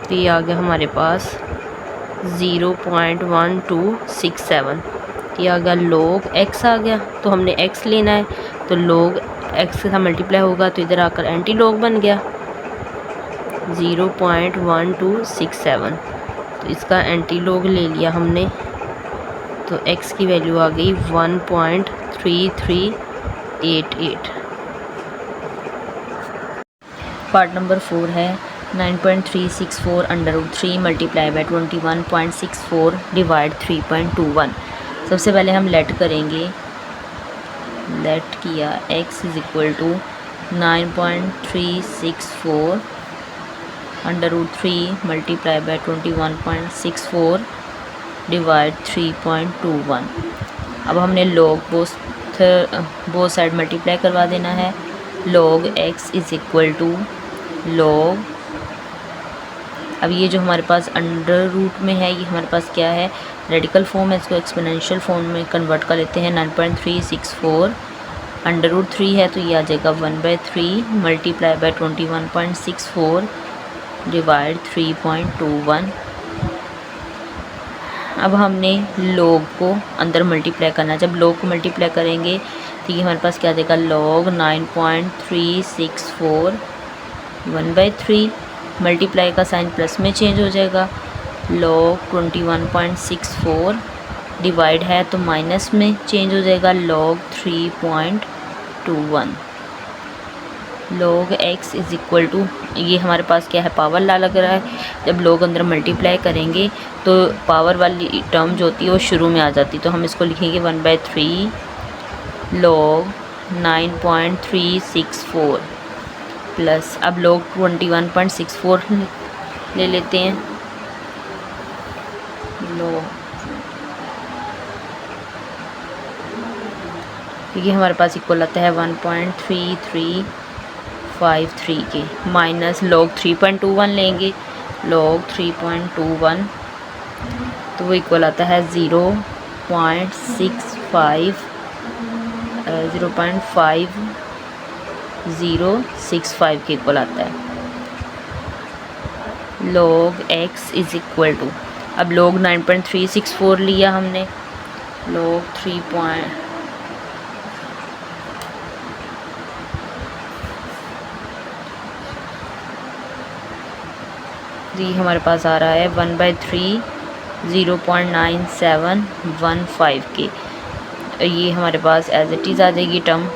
तो ये आ गया हमारे पास 0.1267। ये आ गया log x आ गया तो हमने x लेना है तो log x के साथ मल्टीप्लाई होगा तो इधर आकर एंटी log बन गया 0.1267। तो इसका एंटी लॉग ले लिया हमने, तो x की वैल्यू आ गई 1.3388। पार्ट नंबर 4 है 9.364 under root 3 multiply by 21.64 divide 3.21। सबसे पहले हम लेट करेंगे, लेट किया x is equal to 9.364 under root 3 multiply by 21.64 divide 3.21। अब हमने लॉग बोथ साइड मल्टीप्लाई करवा देना है। Log x is equal to log, अब ये जो हमारे पास अंडर रूट में है ये हमारे पास क्या है, रेडिकल फॉर्म है, इसको एक्सपोनेंशियल फॉर्म में कन्वर्ट कर लेते हैं। 9.364 अंडर रूट 3 है तो ये आ जाएगा 1/3 मल्टीप्लाई बाय 21.64 डिवाइड 3.21। अब हमने लॉग को अंदर मल्टीप्लाई करना है। जब लॉग को मल्टीप्लाई करेंगे तो ये हमारे पास क्या आ जाएगा, लॉग 9.364 1/3 मल्टीप्लाई का साइन प्लस में चेंज हो जाएगा, लॉग 21.64 डिवाइड है तो माइनस में चेंज हो जाएगा, लॉग 3.21। लॉग x इज़ इक्वल टू, ये हमारे पास क्या है, पावर ला लग रहा है। जब लॉग अंदर मल्टीप्लाई करेंगे तो पावर वाली टर्म जो होती है वो शुरू में आ जाती है, तो हम इसको लिखेंगे 1/3 लॉग 9.364 प्लस, अब लॉग 21.64 ले लेते हैं। लॉग ये हमारे पास इक्वल आता है 1.3353 के, माइनस लॉग 3.21 लेंगे, लॉग 3.21 तो वो इक्वल आता है 0.5065 के इक्वल आता है। Log x is equal to, अब लॉग 9.364 लिया हमने, लॉग 3. ये हमारे पास आ रहा है 1/3 0.9715 के, ये हमारे पास एज इट इज़ आ जाएगी टर्म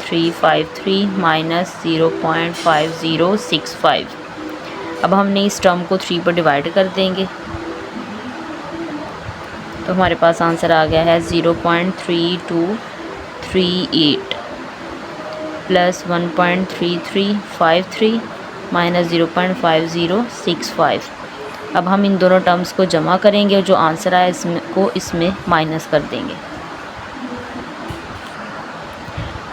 353 माइनस 0.5065। अब हमने इस टर्म को 3 पर डिवाइड कर देंगे तो हमारे पास आंसर आ गया है 0.3238 प्लस 1.3353 माइनस 0.5065। अब हम इन दोनों टर्म्स को जमा करेंगे और जो आंसर आया इसमें माइनस कर देंगे।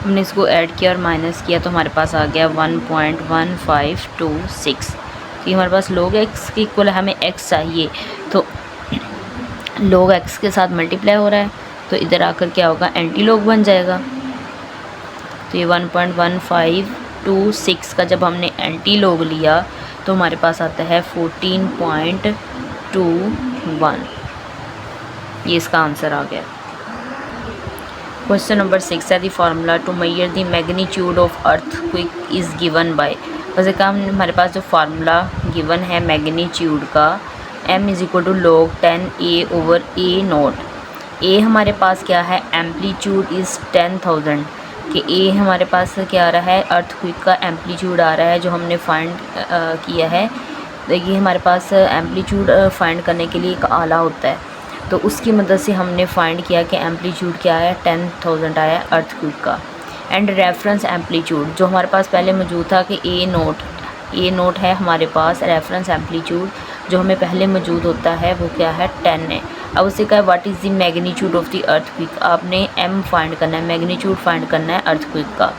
हमने इसको ऐड किया और माइनस किया तो हमारे पास आ गया 1.1526। तो ये हमारे पास log x के इक्वल है, हमें x चाहिए तो log x के साथ मल्टीप्लाई हो रहा है तो इधर आकर क्या होगा, एंटी लॉग बन जाएगा। तो ये 1.1526 का जब हमने एंटी लॉग लिया तो हमारे पास आता है 14.21। ये इसका आंसर आ गया। क्वेश्चन नंबर 6 है the formula to measure the magnitude of earthquake is given by. वैसे का हमारे पास जो फार्मूला गिवन है मैग्नीट्यूड का, m is equal to log 10a/a0। a हमारे पास क्या है, एम्पलीट्यूड इज़ 10,000 कि a हमारे पास क्या आ रहा है, अर्थक्वेक का एम्पलीट्यूड आ रहा है जो हमने फाइंड किया है। देखिए हमारे पास एम्पलीट्यूड फाइंड करने के लिए एक आला होता है, तो उसकी मदद से हमने फाइंड किया कि एम्पलीट्यूड क्या है, 10,000 आया अर्थक्वेक का। एंड रेफरेंस एम्पलीट्यूड जो हमारे पास पहले मौजूद था कि ए नोट है हमारे पास, रेफरेंस एम्पलीट्यूड जो हमें पहले मौजूद होता है वो क्या है, 10 है। अब उससे कहा what is the magnitude of the earthquake, आपने m फाइंड करना है, मैग्नीट्यूड फाइंड करना है अर्थक्वेक का।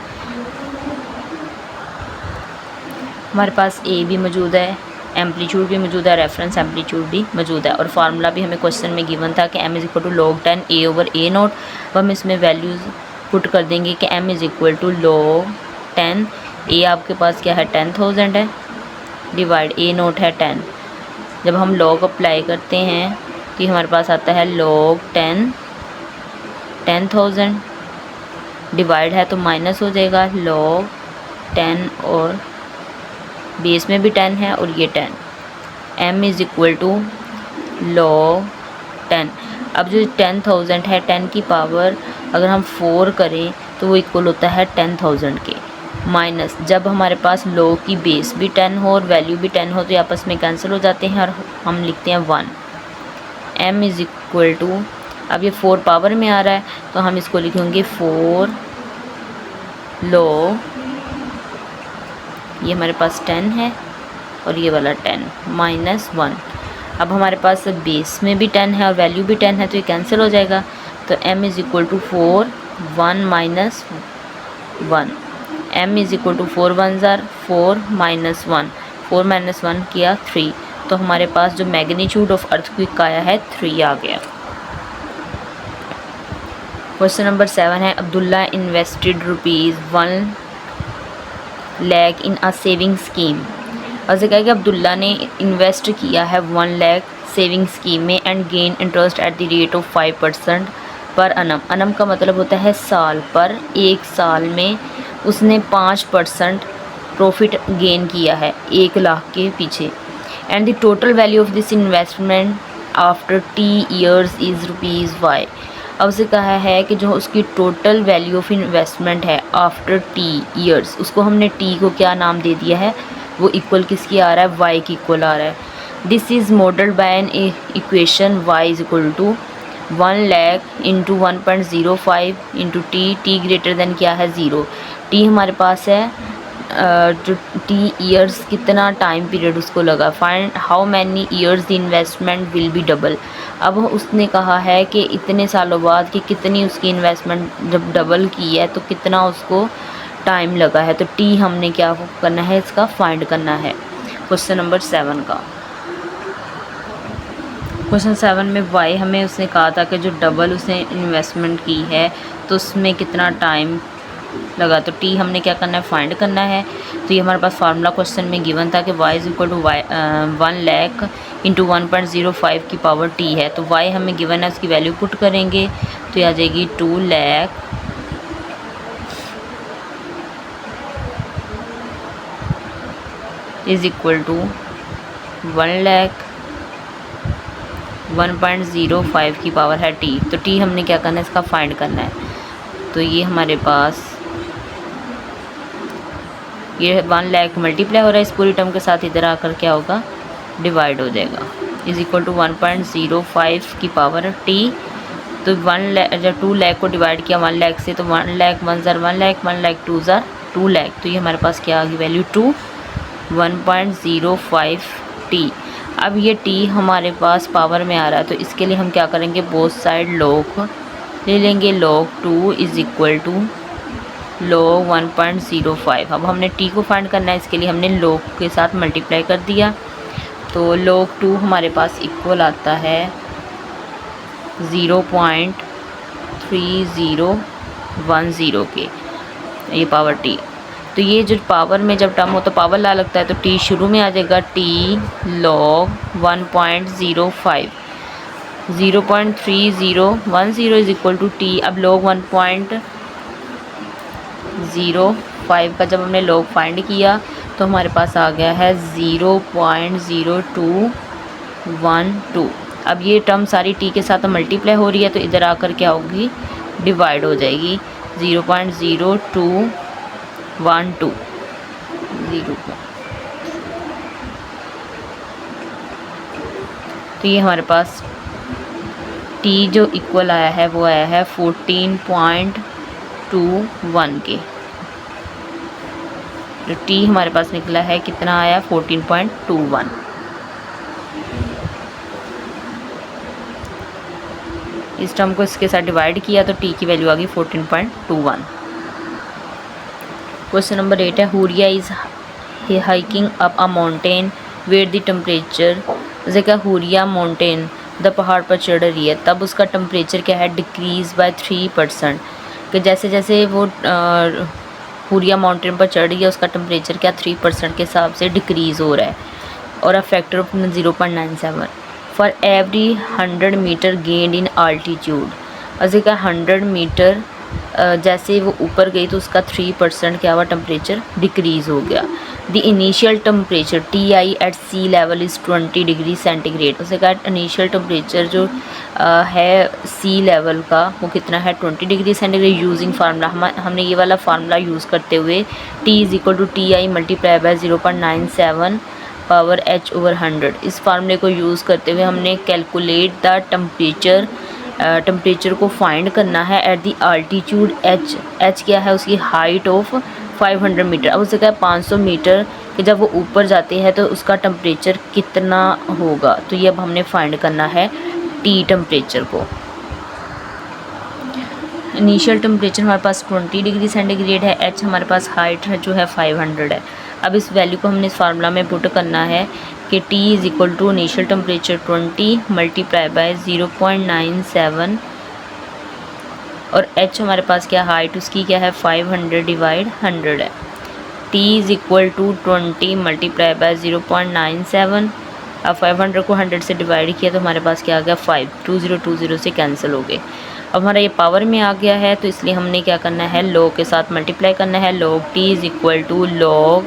हमारे पास a भी मौजूद है, एम्पलीट्यूड भी मौजूद है, रेफरेंस एम्पलीट्यूड भी मौजूद है और फार्मूला भी हमें क्वेश्चन में गिवन था कि m is equal to log 10a/a0। अब हम इसमें वैल्यूज़ पुट कर देंगे कि m is equal to log 10, a आपके पास क्या है 10,000 है, डिवाइड a0 है 10। जब हम लॉग अप्लाई करते हैं तो हमारे पास आता है लॉग 10,000 डिवाइड है तो माइनस हो जाएगा, लॉग 10 और बेस में भी 10 है और ये 10। m is equal to log 10। अब जो 10,000 है, 10 की पावर अगर हम 4 करें तो वो इक्वल होता है 10,000 के, माइनस जब हमारे पास log की बेस भी 10 हो और वैल्यू भी 10 हो तो ये आपस में कैंसिल हो जाते हैं और हम लिखते हैं 1। m इज़ इक्वल टू, अब ये 4 पावर में आ रहा है तो हम इसको लिखेंगे 4 log, ये हमारे पास 10 है और ये वाला 10 माइनस 1। अब हमारे पास बेस में भी 10 है और वैल्यू भी 10 है तो ये कैंसिल हो जाएगा। तो m is equal to 4 1 minus 1। m is equal to 4 1 ज़ार 4 माइनस 1, 4 माइनस 1 किया 3। तो हमारे पास जो मैग्नीट्यूड ऑफ अर्थक्वेक का आया है 3 आ गया। क्वेश्चन नंबर 7 है Abdullah invested ₹1 lakh in a saving scheme. और कहा कि अब्दुल्ला ने इन्वेस्ट किया है 1 लाख सेविंग स्कीम में and gain interest at the rate of 5% पर अनम। अनम का मतलब होता है साल पर, एक साल में उसने 5% प्रॉफिट गेन किया है 1 लाख के पीछे। And the total value of this investment after T years is ₹Y। अब उसे कहा है कि जो उसकी टोटल वैल्यू ऑफ इन्वेस्टमेंट है आफ्टर T years, उसको हमने T को क्या नाम दे दिया है, वो इक्वल किसकी आ रहा है, y की इक्वल आ रहा है। This is modelled by an equation y is equal to 1 lakh into 1.05 into t greater than क्या है 0। t हमारे पास है जो t ईयर्स कितना टाइम पीरियड उसको लगा, find how many years the investment will be double. अब उसने कहा है कि इतने सालों बाद कि कितनी उसकी इन्वेस्टमेंट जब डबल की है तो कितना उसको टाइम लगा है। तो टी हमने क्या करना है, इसका फाइंड करना है। क्वेश्चन नंबर 7 का, क्वेश्चन 7 में वाई हमें उसने कहा था कि जो डबल उसने इन्वेस्टमेंट की है तो उसमें कितना टाइम लगा, तो टी हमने क्या करना है, फाइंड करना है। तो ये हमारे पास फार्मूला क्वेश्चन में गिवन था कि y is equal to 1 lakh into 1.05 की पावर टी है। तो वाई हमें गिवन है, उसकी वैल्यू पुट करेंगे तो ये आ जाएगी 2 lakh is equal to 1 lakh 1.05 की पावर है टी। तो टी हमने क्या करना है, इसका फाइंड करना है। तो ये हमारे पास ये 1 लाख मल्टीप्लाई हो रहा है इस पूरी टर्म के साथ, इधर आकर क्या होगा, डिवाइड हो जाएगा, इज़ इक्वल टू 1.05 की पावर टी। तो 1 लाख जब 2 लाख को डिवाइड किया 1 लाख से तो 1 लाख 1 ज़ार 1 लाख 1 लाख 2 ज़ार 2 लाख। तो ये हमारे पास क्या आ गई वैल्यू 2 1.05 टी। अब ये टी हमारे पास पावर में आ रहा है तो इसके लिए हम क्या करेंगे, बोथ साइड लॉग ले लेंगे। log 2 is equal to log 1.05। अब हमने टी को फाइंड करना है, इसके लिए हमने log के साथ मल्टीप्लाई कर दिया। तो log 2 हमारे पास इक्वल आता है 0.3010 के, ये पावर टी। तो ये जो पावर में जब टर्म हो तो पावर ला लगता है तो टी शुरू में आ जाएगा, t log 1.05 0.3010 is equal to t. अब log 1.05 का जब हमने log फाइंड किया तो हमारे पास आ गया है 0.0212। अब ये टर्म सारी टी के साथ मल्टीप्लाई हो रही है तो इधर आकर क्या होगी, डिवाइड हो जाएगी 0.0212 तो ये हमारे पास टी जो इक्वल आया है वो आया है 14.21 के। तो टी हमारे पास निकला है कितना आया, 14.21। इस टर्म को इसके साथ डिवाइड किया तो टी की वैल्यू आ गई 14.21। क्वेश्चन नंबर 8 है Huria is hiking up a mountain where the temperature. जैसे हुरिया माउंटेन द पहाड़ पर चढ़ रही है तब उसका टेम्परेचर क्या है, डिक्रीज़ बाय 3%। कि जैसे जैसे वो हुरिया माउंटेन पर चढ़ रही है उसका टेम्परेचर क्या 3% के हिसाब से डिक्रीज़ हो रहा है और a factor of 0.97 for every 100 metre gained in altitude. जैसे 100 मीटर जैसे वो ऊपर गई तो उसका 3% क्या हुआ, टेम्परेचर डिक्रीज़ हो गया। The initial temperature TI at sea level is 20 degree centigrade. उसने कहा इनिशियल टेम्परेचर जो है सी लेवल का वो कितना है, 20 डिग्री सेंटीग्रेड। यूजिंग फार्मूला हमने ये वाला फार्मूला यूज़ करते हुए T is equal to TI multiply by 0.97 power H/100, इस फार्मूले को यूज़ करते हुए हमने कैलकुलेट द टेम्परेचर को फाइंड करना है एट द अल्टीट्यूड H क्या है, उसकी हाइट ऑफ 500 मीटर। अब उसे क्या है 500 मीटर कि जब वो ऊपर जाते हैं तो उसका टेम्परेचर कितना होगा, तो ये अब हमने फाइंड करना है T टेम्परेचर को। इनिशियल टेम्परेचर हमारे पास 20 डिग्री सेंटीग्रेड है, H हमारे पास हाइट है जो है 500 है। अब इस वैल्यू को हमने इस फार्मूला में पुट करना है कि T is equal to initial temperature 20 multiply by 0.97 और H हमारे पास क्या हाइट उसकी क्या है 500 डिवाइड 100 है। T is equal to 20 multiply by 0.97। अब 500 को 100 से डिवाइड किया तो हमारे पास क्या आ गया 5, 2020 से कैंसिल हो गए। अब हमारा ये पावर में आ गया है तो इसलिए हमने क्या करना है, लॉग के साथ मल्टीप्लाई करना है। Log T is equal to log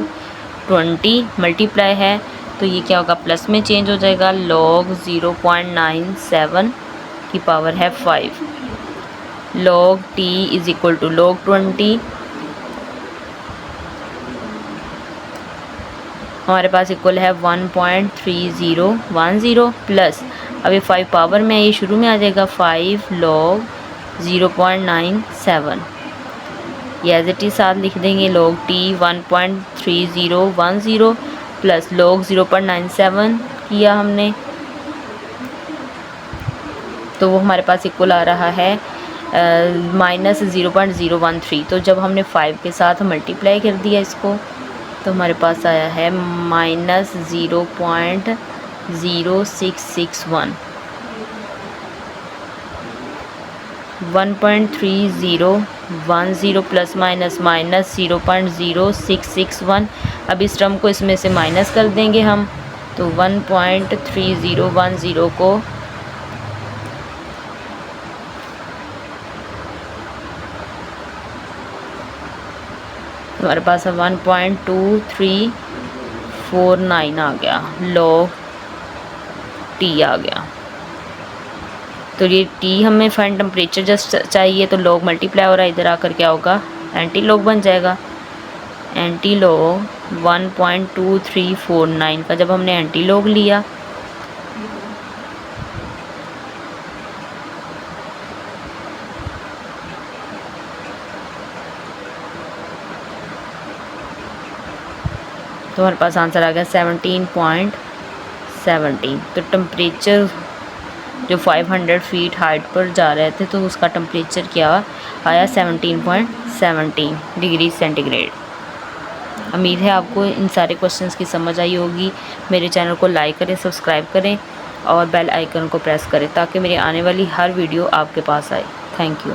20 multiply है तो ये क्या होगा, प्लस में चेंज हो जाएगा। लॉग 0.97 की पावर है 5। Log T is equal to log 20 हमारे पास इक्वल है 1.3010 प्लस, अब ये 5 पावर में ये शुरू में आ जाएगा 5 लॉग 0.97, ये एज इट इज़ साथ लिख देंगे। लॉग T 1.3010 प्लस लॉग 0.97 किया हमने तो वो हमारे पास इक्वल आ रहा है -0.013। तो जब हमने 5 के साथ मल्टीप्लाई कर दिया इसको तो हमारे पास आया है -0.0661। 1.3010 प्लस माइनस -0.0661। अब इस टर्म को इसमें से माइनस कर देंगे हम तो 1.3010 को हमारे पास 1.2349 आ गया, लॉग T आ गया। तो ये T हमें फाइंड टेम्परेचर जस्ट चाहिए तो लॉग मल्टीप्लाई हो रहा है, इधर आकर क्या होगा एंटी लॉग बन जाएगा। एंटी लॉग 1.2349 का जब हमने एंटी लॉग लिया तो हमारे पास आंसर आ गया 17.17। तो टेम्परेचर जो 500 फीट हाइट पर जा रहे थे तो उसका टेम्परेचर क्या आया 17.17 डिग्री सेंटीग्रेड। उम्मीद है आपको इन सारे क्वेश्चंस की समझ आई होगी। मेरे चैनल को लाइक करें, सब्सक्राइब करें और बेल आइकन को प्रेस करें ताकि मेरी आने वाली हर वीडियो आपके पास आए। Thank you.